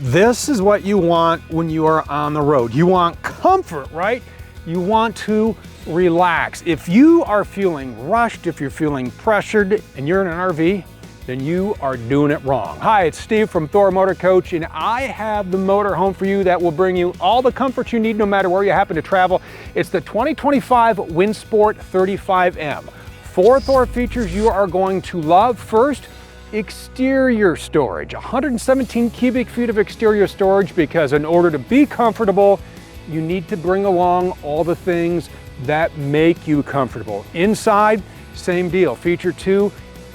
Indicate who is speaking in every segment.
Speaker 1: This is what you want when you are on the road. You want comfort, right? You want to relax. If you are feeling rushed, if you're feeling pressured and you're in an RV, then you are doing it wrong. Hi, it's Steve from Thor Motor Coach, and I have the motorhome for you that will bring you all the comfort you need no matter where you happen to travel. It's the 2025 Windsport 35M. 4 Thor features you are going to love. First, exterior storage, 117 cubic feet of exterior storage, because in order to be comfortable, you need to bring along all the things that make you comfortable. Inside, same deal. Feature 2,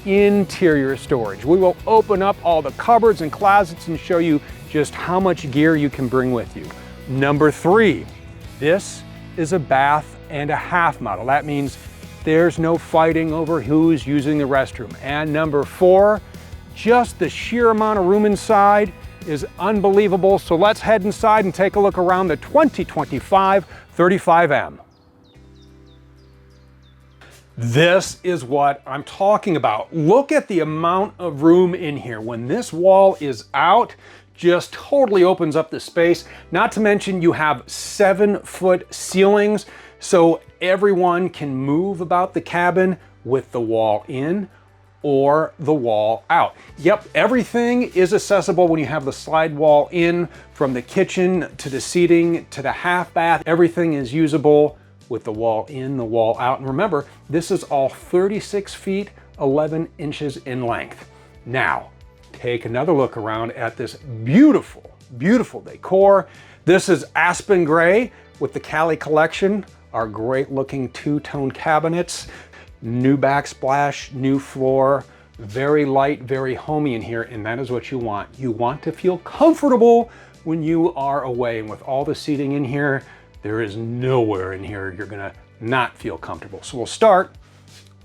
Speaker 1: interior storage. We will open up all the cupboards and closets and show you just how much gear you can bring with you. Number 3, this is a bath and a half model. That means there's no fighting over who's using the restroom. And number 4, just the sheer amount of room inside is unbelievable. So let's head inside and take a look around the 2025 35M. This is what I'm talking about. Look at the amount of room in here. When this wall is out, just totally opens up the space. Not to mention you have 7-foot ceilings, so everyone can move about the cabin with the wall in or the wall out. Yep, everything is accessible when you have the slide wall in, from the kitchen to the seating to the half bath. Everything is usable with the wall in, the wall out. And remember, this is all 36 feet, 11 inches in length. Now, take another look around at this beautiful, beautiful decor. This is Aspen Gray with the Cali Collection, our great looking 2-tone cabinets, new backsplash, new floor, very light, very homey in here, and that is what you want. You want to feel comfortable when you are away, and with all the seating in here, there is nowhere in here you're gonna not feel comfortable. So we'll start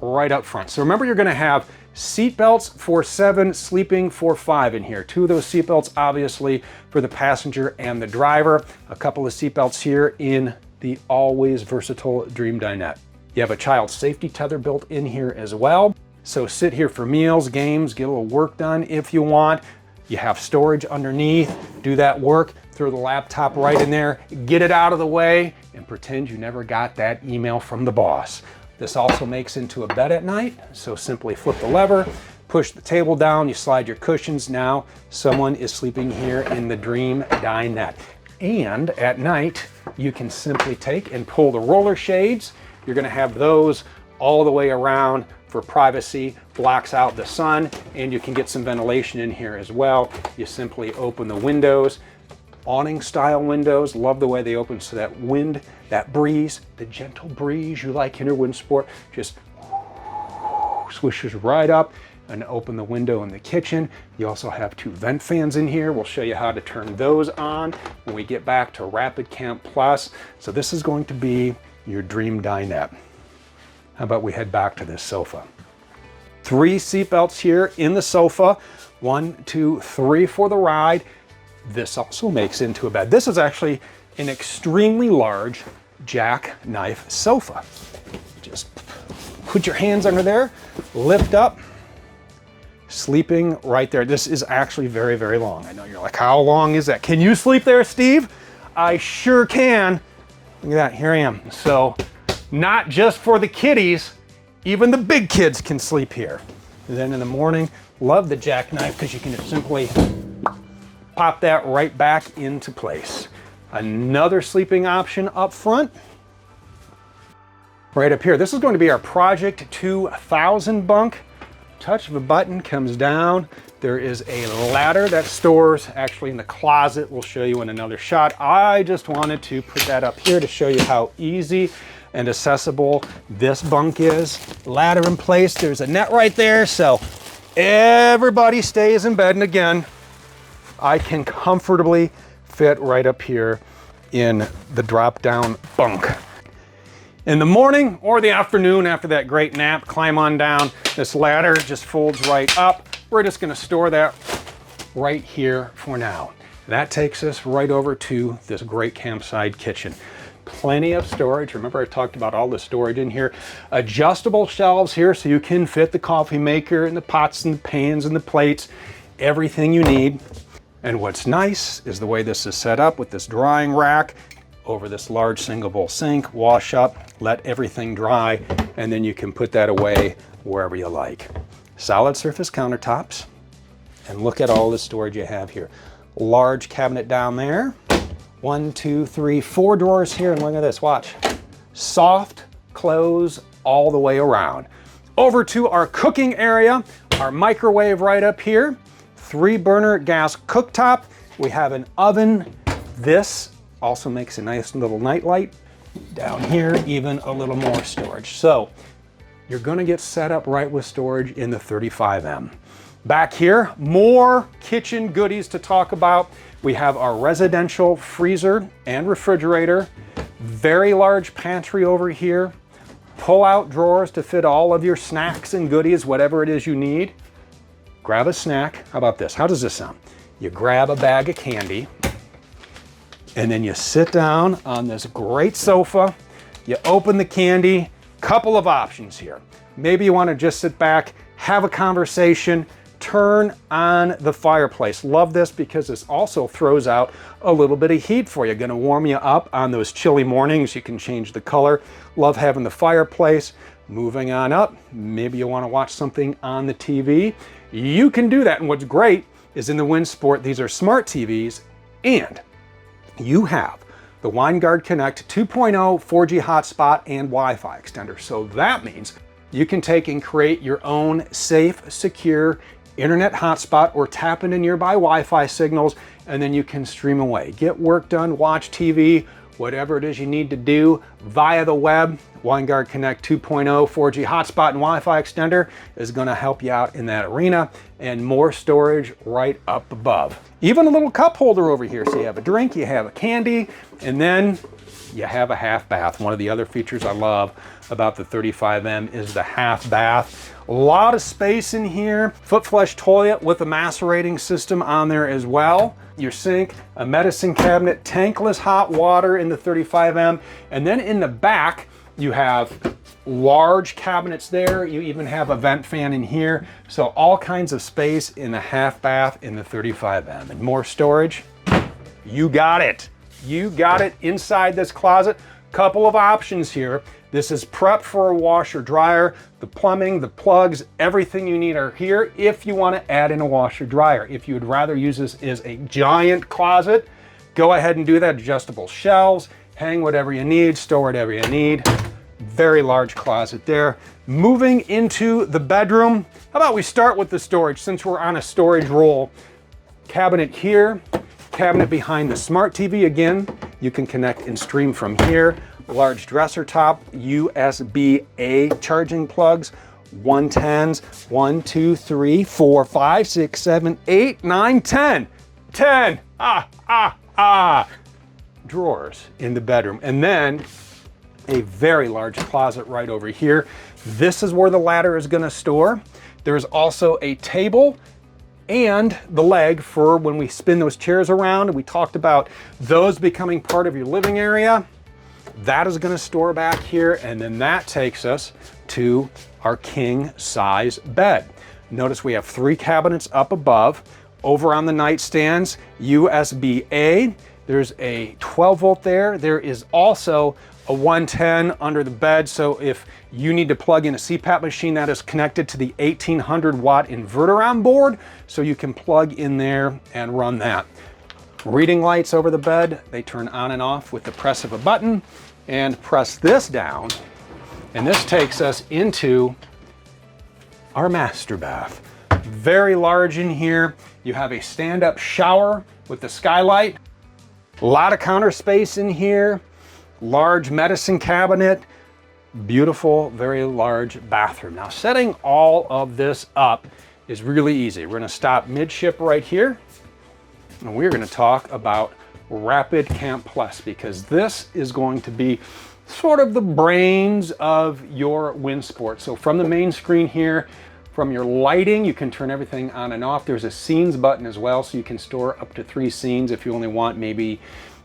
Speaker 1: right up front. So remember, you're gonna have seat belts for 7, sleeping for 5 in here. 2 of those seat belts, obviously, for the passenger and the driver. A couple of seat belts here in the always versatile Dream Dinette. You have a child safety tether built in here as well. So sit here for meals, games, get a little work done if you want. You have storage underneath, do that work, throw the laptop right in there, get it out of the way, and pretend you never got that email from the boss. This also makes into a bed at night, so simply flip the lever, push the table down, you slide your cushions. Now someone is sleeping here in the Dream Dinette. And at night, you can simply take and pull the roller shades. You're gonna have those all the way around for privacy, blocks out the sun, and you can get some ventilation in here as well. You simply open the windows, awning style windows. Love the way they open, so that wind, that breeze, the gentle breeze you like in your Windsport, just swishes right up, and open the window in the kitchen. You also have 2 vent fans in here. We'll show you how to turn those on when we get back to Rapid Camp Plus. So this is going to be your Dream Dinette. How about we head back to this sofa? 3 seat belts here in the sofa. 1, 2, 3 for the ride. This also makes into a bed. This is actually an extremely large jackknife sofa. Just put your hands under there, lift up, sleeping right there. This is actually very, very long. I know you're like, how long is that? Can you sleep there, Steve? I sure can. Look at that, here I am. So, not just for the kiddies, even the big kids can sleep here. And then in the morning, love the jackknife because you can just simply pop that right back into place. Another sleeping option up front. Right up here, this is going to be our Project 2000 bunk. Touch of a button comes down. There is a ladder that stores actually in the closet. We'll show you in another shot. I just wanted to put that up here to show you how easy and accessible this bunk is. Ladder in place, there's a net right there, so everybody stays in bed. And again, I can comfortably fit right up here in the drop-down bunk. In the morning or the afternoon after that great nap, climb on down. This ladder just folds right up. We're just gonna store that right here for now. That takes us right over to this great campsite kitchen. Plenty of storage. Remember, I talked about all the storage in here. Adjustable shelves here so you can fit the coffee maker and the pots and the pans and the plates, everything you need. And what's nice is the way this is set up with this drying rack over this large single bowl sink, wash up, let everything dry, and then you can put that away wherever you like. Solid surface countertops, and look at all the storage you have here. Large cabinet down there. 1, 2, 3, 4 drawers here, and look at this, watch. Soft close all the way around. Over to our cooking area, our microwave right up here, 3-burner gas cooktop. We have an oven. This also makes a nice little nightlight. Down here, even a little more storage. So you're gonna get set up right with storage in the 35M. Back here, more kitchen goodies to talk about. We have our residential freezer and refrigerator, very large pantry over here, pull-out drawers to fit all of your snacks and goodies, whatever it is you need. Grab a snack. How about this? How does this sound? You grab a bag of candy, and then you sit down on this great sofa, you open the candy, couple of options here. Maybe you want to just sit back, have a conversation, turn on the fireplace. Love this because this also throws out a little bit of heat for you. Going to warm you up on those chilly mornings. You can change the color. Love having the fireplace. Moving on up, maybe you want to watch something on the TV. You can do that. And what's great is in the Windsport, these are smart TVs, and you have the WineGuard Connect 2.0 4G hotspot and Wi-Fi extender. So that means you can take and create your own safe, secure internet hotspot or tap into nearby Wi-Fi signals, and then you can stream away. Get work done, watch TV, whatever it is you need to do via the web. WineGuard Connect 2.0 4G hotspot and Wi-Fi extender is going to help you out in that arena, and more storage right up above. Even a little cup holder over here, so you have a drink, you have a candy, and then you have a half bath. One of the other features I love about the 35M is the half bath. A lot of space in here. Foot flush toilet with a macerating system on there as well. Your sink, a medicine cabinet, tankless hot water in the 35M. And then in the back, you have large cabinets there. You even have a vent fan in here. So all kinds of space in the half bath in the 35M. And more storage, you got it. You got it inside this closet. Couple of options here. This is prepped for a washer dryer. The plumbing, the plugs, everything you need are here if you want to add in a washer dryer. If you would rather use this as a giant closet, go ahead and do that. Adjustable shelves, hang whatever you need, store whatever you need. Very large closet there. Moving into the bedroom, how about we start with the storage since we're on a storage roll. Cabinet here, cabinet behind the smart TV. Again, you can connect and stream from here. Large dresser top, USB-A charging plugs, 110s, 1, 2, 3, 4, 5, 6, 7, 8, 9, 10. 10, drawers in the bedroom. And then a very large closet right over here. This is where the ladder is gonna store. There's also a table and the leg for when we spin those chairs around. We talked about those becoming part of your living area. That is gonna store back here, and then that takes us to our king size bed. Notice we have 3 cabinets up above. Over on the nightstands, USB-A. There's a 12 volt there. There is also a 110 under the bed, so if you need to plug in a CPAP machine, that is connected to the 1800 watt inverter on board, so you can plug in there and run that. Reading lights over the bed, they turn on and off with the press of a button, and press this down, and this takes us into our master bath. Very large in here. You have a stand-up shower with the skylight. A lot of counter space in here. Large medicine cabinet. Beautiful, very large bathroom. Now, setting all of this up is really easy. We're gonna stop midship right here, and we're gonna talk about Rapid Camp Plus, because this is going to be sort of the brains of your Windsport. So from the main screen here, from your lighting, you can turn everything on and off. There's a scenes button as well, so you can store up to 3 scenes if you only want maybe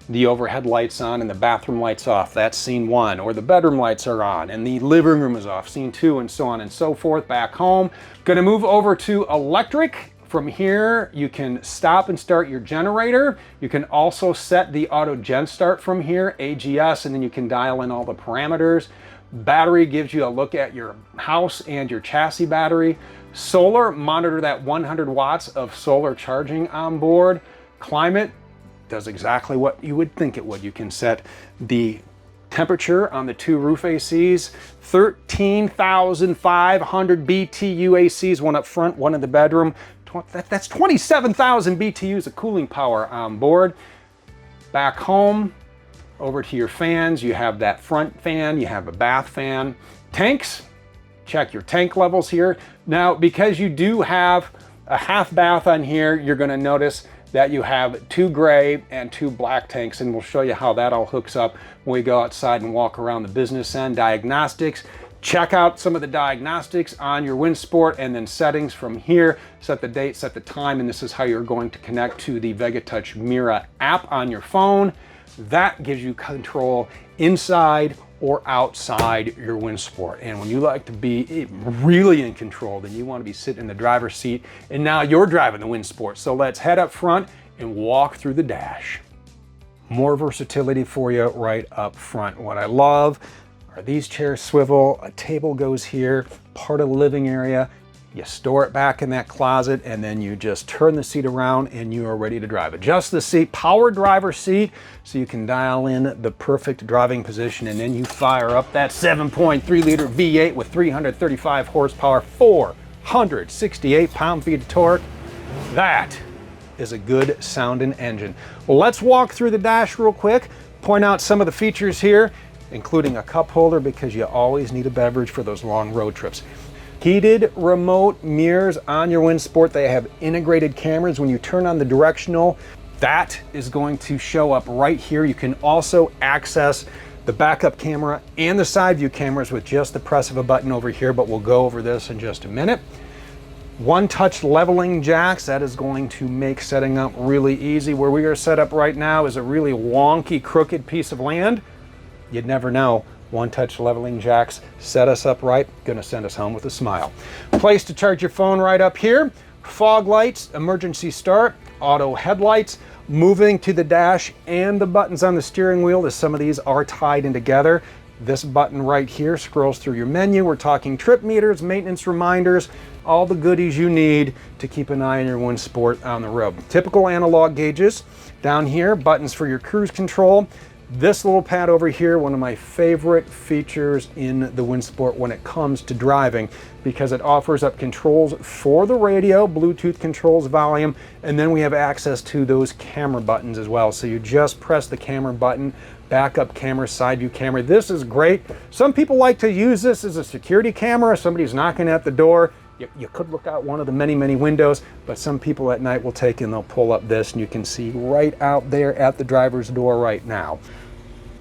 Speaker 1: the overhead lights on and the bathroom lights off. That's scene 1, or the bedroom lights are on and the living room is off, scene 2, and so on and so forth. Back home, gonna move over to electric From here, you can stop and start your generator. You can also set the auto gen start from here, AGS, and then you can dial in all the parameters. Battery gives you a look at your house and your chassis battery. Solar, monitor that 100 watts of solar charging on board. Climate does exactly what you would think it would. You can set the temperature on the 2 roof ACs, 13,500 BTU ACs, one up front, one in the bedroom. That's 27,000 BTUs of cooling power on board. Back home, over to your fans, you have that front fan, you have a bath fan. Tanks, check your tank levels here. Now, because you do have a half bath on here, you're gonna notice that you have 2 gray and 2 black tanks, and we'll show you how that all hooks up when we go outside and walk around the business end. Diagnostics, check out some of the diagnostics on your Windsport, and then settings from here. Set the date, set the time, and this is how you're going to connect to the VegaTouch Mira app on your phone. That gives you control inside or outside your Windsport. And when you like to be really in control, then you want to be sitting in the driver's seat, and now you're driving the Windsport. So let's head up front and walk through the dash. More versatility for you right up front. What I love are these chairs swivel, a table goes here, part of the living area. You store it back in that closet, and then you just turn the seat around and you are ready to drive. Adjust the seat, power driver seat, so you can dial in the perfect driving position, and then you fire up that 7.3 liter V8 with 335 horsepower, 468 pound-feet of torque. That is a good sounding engine. Well, let's walk through the dash real quick, point out some of the features here, including a cup holder, because you always need a beverage for those long road trips. Heated remote mirrors on your Windsport. They have integrated cameras. When you turn on the directional, that is going to show up right here. You can also access the backup camera and the side view cameras with just the press of a button over here, but we'll go over this in just a minute. One-touch leveling jacks, that is going to make setting up really easy. Where we are set up right now is a really wonky, crooked piece of land. You'd never know. One-touch leveling jacks set us up right, gonna send us home with a smile. Place to charge your phone right up here. Fog lights, emergency start, auto headlights, moving to the dash, and the buttons on the steering wheel, as some of these are tied in together. This button right here scrolls through your menu. We're talking trip meters, maintenance reminders, all the goodies you need to keep an eye on your Windsport on the road. Typical analog gauges. Down here, buttons for your cruise control. This little pad over here, one of my favorite features in the Windsport when it comes to driving, because it offers up controls for the radio, Bluetooth controls, volume, and then we have access to those camera buttons as well. So you just press the camera button, backup camera, side view camera. This is great. Some people like to use this as a security camera. Somebody's knocking at the door. You could look out one of the many, many windows, but some people at night will take and they'll pull up this, and you can see right out there at the driver's door right now.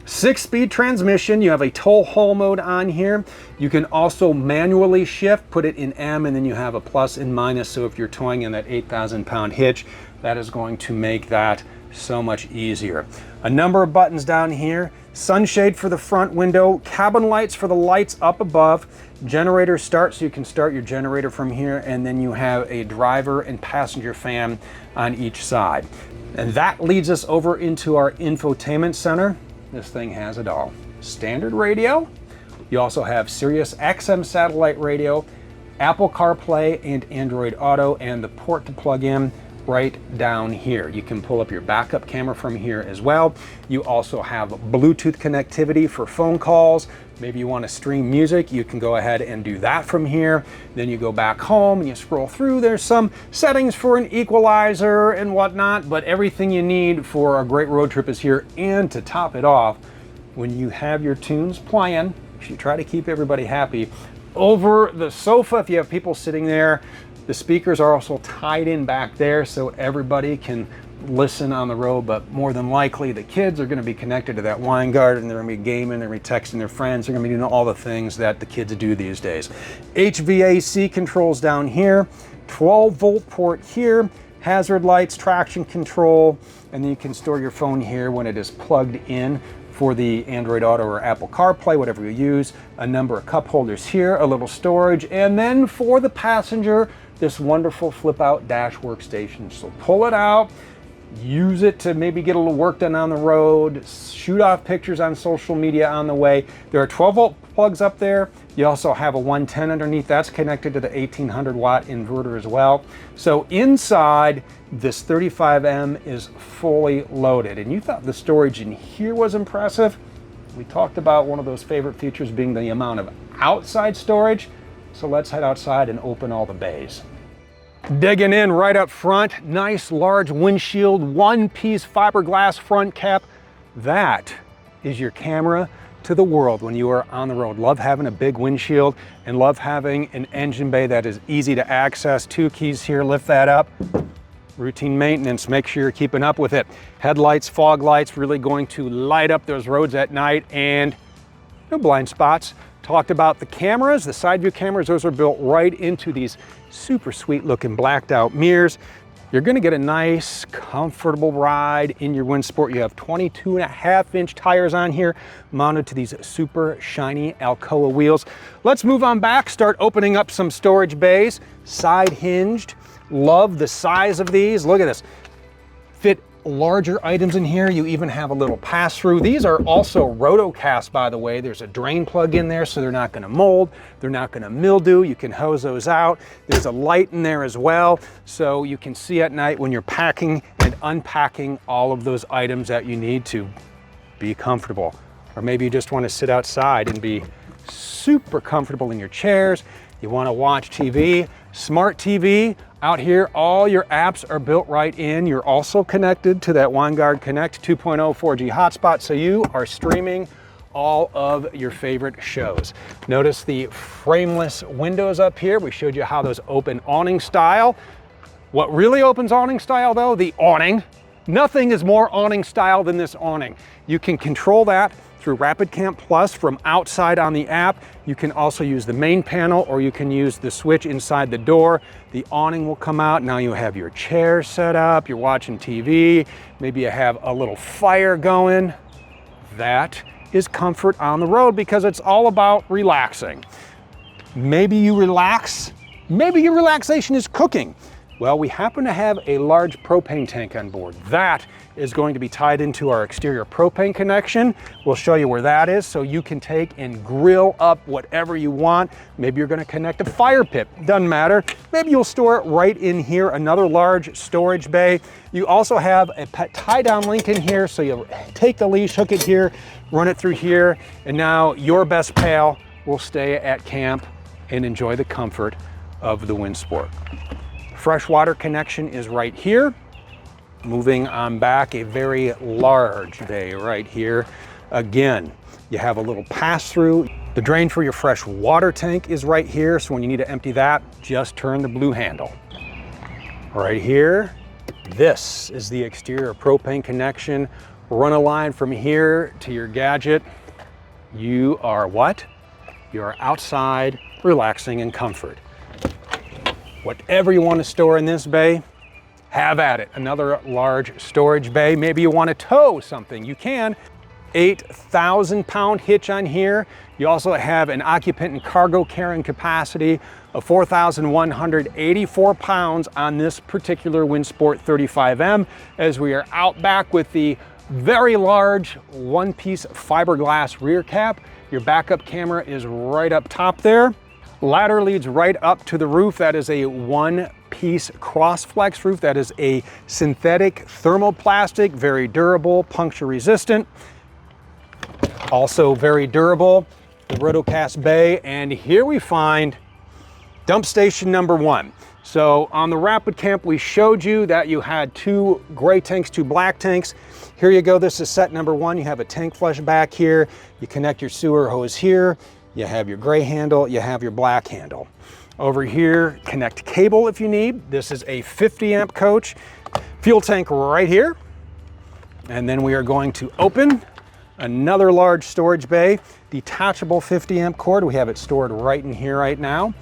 Speaker 1: 6-speed transmission. You have a tow haul mode on here. You can also manually shift, put it in M, and then you have a plus and minus. So if you're towing in that 8,000 pound hitch, that is going to make that so much easier. A number of buttons down here. Sunshade for the front window, cabin lights for the lights up above, generator start, so you can start your generator from here, and then you have a driver and passenger fan on each side. And that leads us over into our infotainment center. This thing has it all. Standard radio. You also have Sirius XM satellite radio, Apple CarPlay and Android Auto, and the port to plug in right down here. You can pull up your backup camera from here as well. You also have Bluetooth connectivity for phone calls. Maybe you want to stream music, you can go ahead and do that from here. Then you go back home and you scroll through. There's some settings for an equalizer and whatnot, but everything you need for a great road trip is here. And to top it off, when you have your tunes playing, you try to keep everybody happy. Over the sofa, if you have people sitting there, the speakers are also tied in back there so everybody can listen on the road, but more than likely the kids are going to be connected to that wine garden. They're going to be gaming, they're going to be texting their friends, they're going to be doing all the things that the kids do these days. HVAC controls down here, 12-volt port here, hazard lights, traction control, and then you can store your phone here when it is plugged in for the Android Auto or Apple CarPlay, whatever you use. A number of cup holders here, a little storage, and then for the passenger, this wonderful flip out dash workstation. So pull it out, use it to maybe get a little work done on the road, shoot off pictures on social media on the way. There are 12-volt plugs up there. You also have a 110 underneath. That's connected to the 1800 watt inverter as well. So inside, this 35M is fully loaded. And you thought the storage in here was impressive. We talked about one of those favorite features being the amount of outside storage. So let's head outside and open all the bays. Digging in right up front, nice large windshield, one-piece fiberglass front cap. That is your camera to the world when you are on the road. Love having a big windshield and love having an engine bay that is easy to access. 2 keys here, lift that up. Routine maintenance, make sure you're keeping up with it. Headlights, fog lights, really going to light up those roads at night, and no blind spots. Talked about the cameras, the side view cameras. Those are built right into these super sweet looking blacked out mirrors. You're gonna get a nice, comfortable ride in your Windsport. You have 22.5-inch tires on here, mounted to these super shiny Alcoa wheels. Let's move on back, start opening up some storage bays. Side hinged, love the size of these. Look at this, fit larger items in here. You even have a little pass-through. These are also rotocast, by the way. There's a drain plug in there, so they're not going to mold, they're not going to mildew. You can hose those out. There's a light in there as well, so you can see at night when you're packing and unpacking all of those items that you need to be comfortable. Or maybe you just want to sit outside and be super comfortable in your chairs. You want to watch TV, smart TV. Out here, all your apps are built right in. You're also connected to that OneGuard Connect 2.0 4G hotspot, so you are streaming all of your favorite shows. Notice the frameless windows up here. We showed you how those open awning style. What really opens awning style though? The awning. Nothing is more awning style than this awning. You can control that through Rapid Camp Plus from outside on the app. You can also use the main panel, or you can use the switch inside the door. The awning will come out. Now you have your chair set up, you're watching TV, maybe you have a little fire going. That is comfort on the road because it's all about relaxing. Maybe you relax, maybe your relaxation is cooking. Well, we happen to have a large propane tank on board. That is going to be tied into our exterior propane connection. We'll show you where that is so you can take and grill up whatever you want. Maybe you're going to connect a fire pit, doesn't matter. Maybe you'll store it right in here, another large storage bay. You also have a tie-down link in here, so you'll take the leash, hook it here, run it through here, and now your best pal will stay at camp and enjoy the comfort of the Windsport. Freshwater connection is right here. Moving on back, a very large bay right here. Again, you have a little pass-through. The drain for your fresh water tank is right here, so when you need to empty that, just turn the blue handle. Right here, this is the exterior propane connection. Run a line from here to your gadget. You are what? You are outside, relaxing in comfort. Whatever you want to store in this bay, have at it. Another large storage bay. Maybe you want to tow something, you can. 8,000-pound hitch on here. You also have an occupant and cargo carrying capacity of 4,184 pounds on this particular Windsport 35M, as we are out back with the very large one-piece fiberglass rear cap. Your backup camera is right up top there. Ladder leads right up to the roof. That is a one-piece cross-flex roof. That is a synthetic thermoplastic, very durable, puncture resistant. Also very durable, the rotocast bay. And here we find dump station number 1. So on the Rapid Camp, we showed you that you had 2 gray tanks, 2 black tanks. Here you go, this is set number 1. You have a tank flush back here. You connect your sewer hose here. You have your gray handle, you have your black handle. Over here, connect cable if you need. This is a 50 amp coach. Fuel tank right here. And then we are going to open another large storage bay, detachable 50 amp cord. We have it stored right in here right now.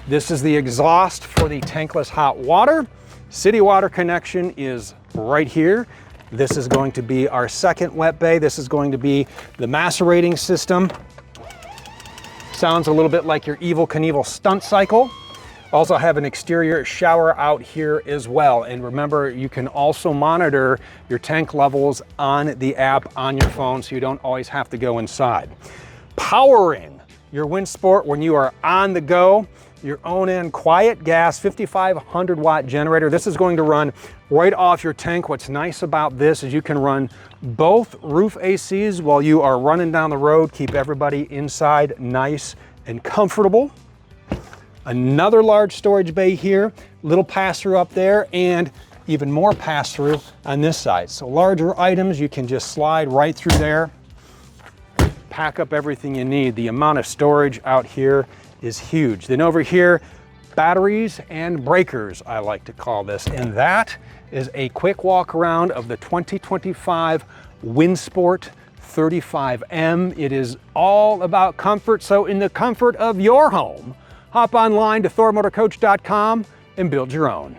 Speaker 1: This is the exhaust for the tankless hot water. City water connection is right here. This is going to be our second wet bay. This is going to be the macerating system. Sounds a little bit like your Evel Knievel stunt cycle. Also have an exterior shower out here as well. And remember, you can also monitor your tank levels on the app on your phone, so you don't always have to go inside. Powering your Windsport when you are on the go, your own quiet gas 5500 watt generator. This is going to run right off your tank. What's nice about this is you can run both roof ACs while you are running down the road, keep everybody inside nice and comfortable. Another large storage bay here, little pass-through up there, and even more pass-through on this side. So larger items, you can just slide right through there, pack up everything you need. The amount of storage out here is huge. Then over here, batteries and breakers, I like to call this. And that is a quick walk around of the 2025 Windsport 35M. It is all about comfort. So in the comfort of your home, hop online to thormotorcoach.com and build your own.